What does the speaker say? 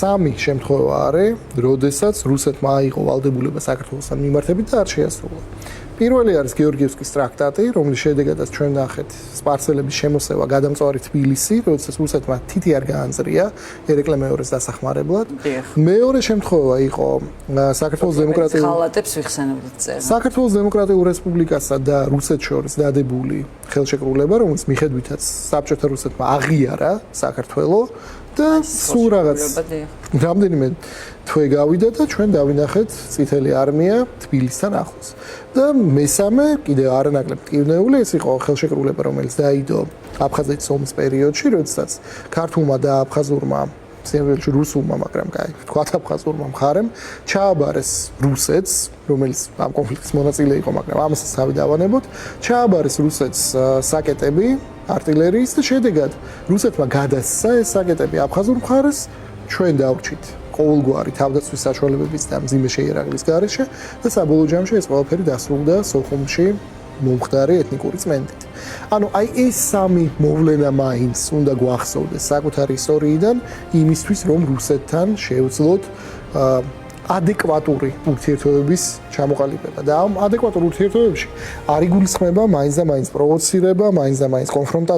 სამი შემთხვევა არის, როდესაც რუსეთმა აიღო ვალდებულება საქართველოსთან მიმართებით და არ შეასრულა. პირველი არის გეორგიევსკის ტრაქტატი, რომლის შედეგადაც ჩვენ ნახეთ სპარსელების შემოსევა გადამწვარი თბილისი, როდესაც რუსეთმა თითი არ გაანწრია ერეკლე მეორის დასახმარებლად. მეორე შემთხვევა იყო საქართველოს დემოკრატიულ ხალატებს ვიხსენებდით წერა. საქართველოს დემოკრატიულ რესპუბლიკასა და რუსეთს შორის დადებული ხელშეკრულება, რომელიც მიხედვითაც საბჭოთა რუსეთმა აღიარა საქართველოს და სულ რაღაც რამდენიმე თვე გავიდა და ჩვენ დავინახეთ წითელი არმია თბილისთან ახლოს. და მესამე კიდე არანაკლებ მტკივნეული ეს იყო ხელშეკრულება, რომელიც დაიდო აფხაზეთის ომის პერიოდში, როდესაც ქართულმა და აფხაზურმა სინამდვილეში რუსულმა, მაგრამ კაი, თქვათ აფხაზურმა მხარემ ჩააბარეს რუსეთს, რომელიც ამ კონფლიქტის მონაწილე იყო, მაგრამ ამასაც თავი დავანებოთ, ჩააბარეს რუსეთს საკეტები артиллерიის და შედეგად რუსეთმა გადასცა ეს საკეტები აფხაზურ მხარეს, ჩვენ დავრჩით ყოველგვარი თავდაცვის საშუალებების და მძიმე შეიარაღების გარეშე და საბოლოო ჯამში ეს ყველაფერი დასრულდა სოხუმში მომხდარი ეთნიკური წმენდით. ანუ აი ეს სამი მოვლენა მაინც უნდა გვახსოვდეს საკუთარი ისტორიიდან იმისთვის, რომ რუსეთთან შევძლოთ ადეკვატური ურთიერთობების ჩამოყალიბება და ამ ადეკვატურ ურთიერთობებში არ იგულისხმება მაინც და მაინც პროვოცირება, მაინც და მაინც კონფრონტაცია